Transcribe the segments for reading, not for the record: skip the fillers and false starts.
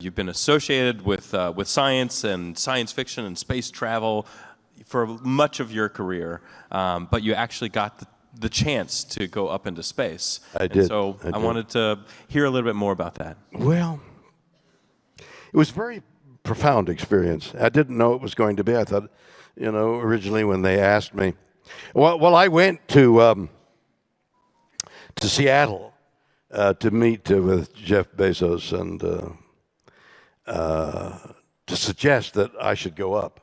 You've been associated with science and science fiction and space travel for much of your career, but you actually got the chance to go up into space. I did. So I wanted to hear a little bit more about that. Well, it was a very profound experience. I didn't know it was going to be. I thought, originally when they asked me, well, I went to Seattle to meet with Jeff Bezos and to suggest that I should go up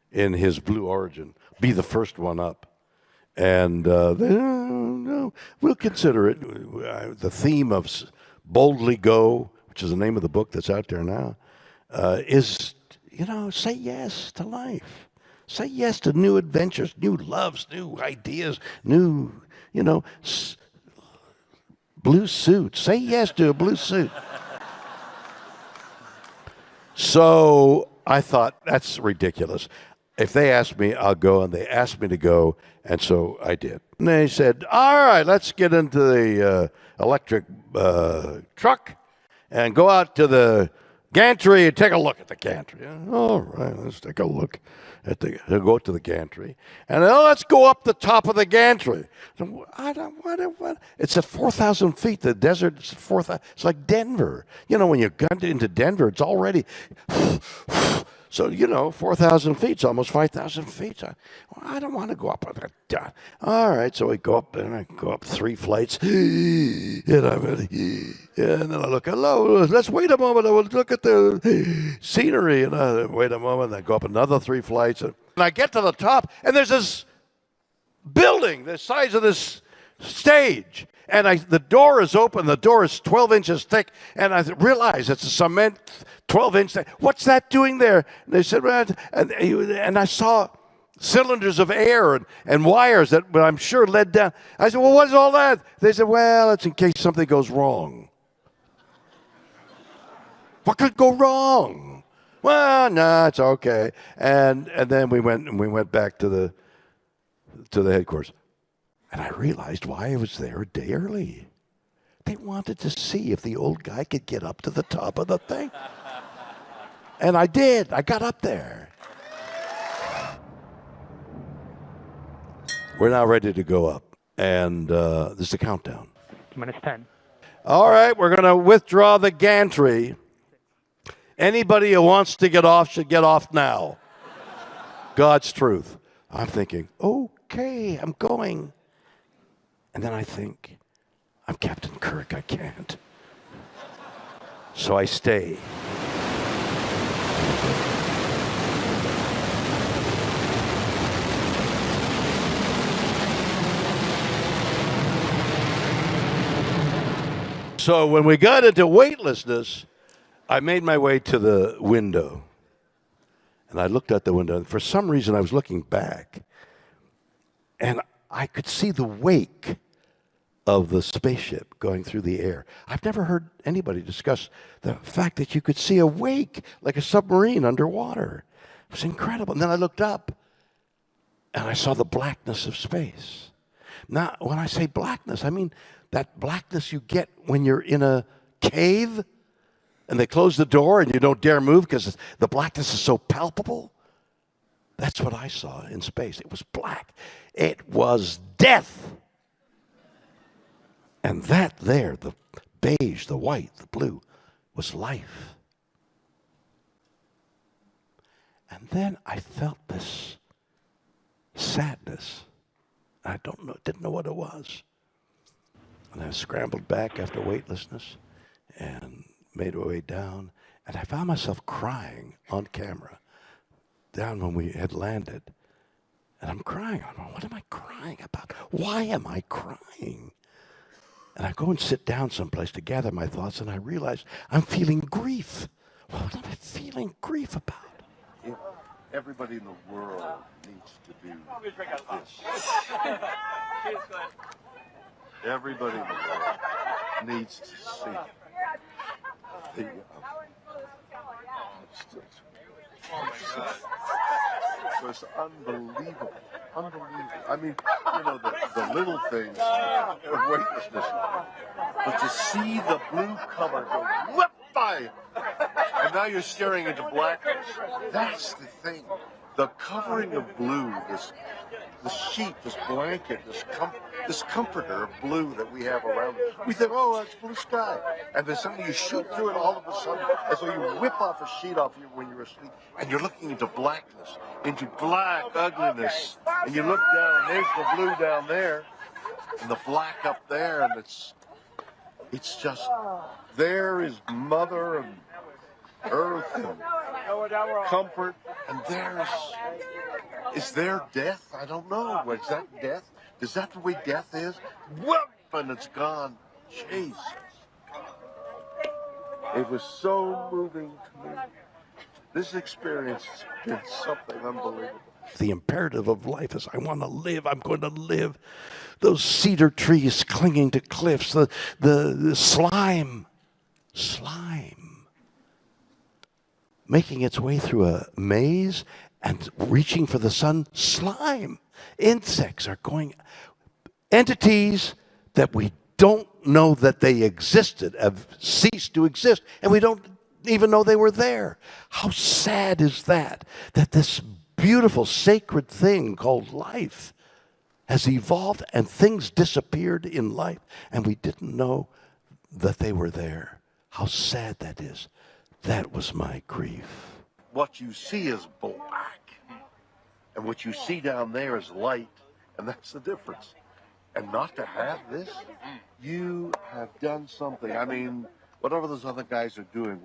in his Blue Origin, be the first one up. And no, we'll consider it. The theme of Boldly Go, which is the name of the book that's out there now, is, say yes to life. Say yes to new adventures, new loves, new ideas, new, blue suit. Say yes to a blue suit. So I thought, that's ridiculous. If they ask me, I'll go, and they asked me to go, and so I did. And they said, all right, let's get into the electric truck and go out to the gantry and take a look at the gantry. All right, let's take a look at go to the gantry. And let's go up the top of the gantry. What? It's at 4,000 feet. The desert is 4,000. It's like Denver. When you got into Denver, it's already... So, 4,000 feet, it's almost 5,000 feet. I don't want to go up. All right, so we go up, and I go up 3 flights. And then I look, hello, let's wait a moment. I will look at the scenery. And I wait a moment, and I go up another 3 flights. And I get to the top, and there's this building the size of this stage. And the door is open. The door is 12 inches thick. And I realize it's a cement 12-inch thing. What's that doing there? And they said, well, and I saw cylinders of air and wires that I'm sure led down. I said, well, what is all that? They said, well, it's in case something goes wrong. What could go wrong? Well, no, it's okay. And then we went back to the headquarters. And I realized why I was there a day early. They wanted to see if the old guy could get up to the top of the thing. And I did. I got up there. We're now ready to go up. And this is the countdown. -10. All right, we're going to withdraw the gantry. Anybody who wants to get off should get off now. God's truth. I'm thinking, okay, I'm going. And then I think, I'm Captain Kirk, I can't. So I stay. So when we got into weightlessness, I made my way to the window. And I looked out the window, and for some reason I was looking back. And I could see the wake of the spaceship going through the air. I've never heard anybody discuss the fact that you could see a wake like a submarine underwater. It was incredible. And then I looked up, and I saw the blackness of space. Now, when I say blackness, I mean that blackness you get when you're in a cave, and they close the door, and you don't dare move because the blackness is so palpable. That's what I saw in space. It was black. It was death. And that there, the beige, the white, the blue, was life. And then I felt this sadness. I didn't know what it was. And I scrambled back after weightlessness and made my way down. And I found myself crying on camera down when we had landed. And I'm crying. I'm like, what am I crying about? Why am I crying? And I go and sit down someplace to gather my thoughts, and I realize I'm feeling grief. What am I feeling grief about? Everybody in the world needs to do this. Everybody in the world needs to see. So it's unbelievable. Unbelievable. I mean, the little things of weightlessness. But to see the blue color go whip by now you're staring into blackness. That's the thing. The covering of blue, this sheet, this blanket, this comforter of blue that we have around us. We think, oh, that's blue sky. And then suddenly you shoot through it all of a sudden, as though you whip off a sheet off you when you're asleep, and you're looking into blackness, into black ugliness. And you look down, there's the blue down there, and the black up there, and it's just, there is Mother and Earth and comfort, and is there death? I don't know. Is that death? Is that the way death is? Whoop, and it's gone. Jesus. It was so moving to me. This experience has been something unbelievable. The imperative of life is, I want to live, I'm going to live. Those cedar trees clinging to cliffs, the slime, making its way through a maze and reaching for the sun, slime. Insects are going, entities that we don't know that they existed, have ceased to exist, and we don't even know they were there. How sad is that this beautiful sacred thing called life has evolved and things disappeared in life and we didn't know that they were there. How sad that is. That was my grief. What you see is black, and what you see down there is light, and that's the difference. And not to have this, you have done something. I mean, whatever those other guys are doing,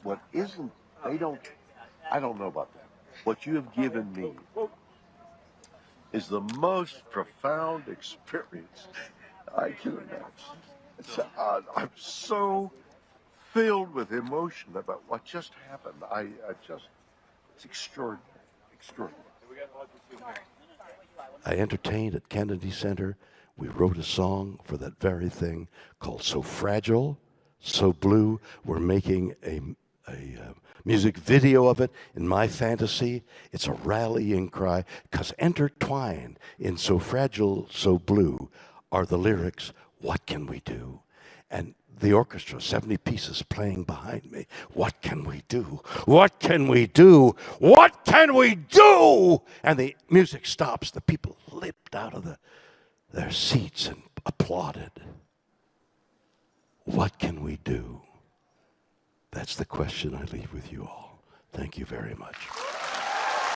what isn't, I don't know about that. What you have given me is the most profound experience I can imagine. I'm so filled with emotion about what just happened. It's extraordinary, extraordinary. I entertained at Kennedy Center. We wrote a song for that very thing called So Fragile, So Blue. We're making a music video of it in my fantasy. It's a rallying cry, because intertwined in So Fragile, So Blue are the lyrics, what can we do? And the orchestra, 70 pieces playing behind me. What can we do? What can we do? What can we do? And the music stops. The people leaped out of their seats and applauded. What can we do? That's the question I leave with you all. Thank you very much.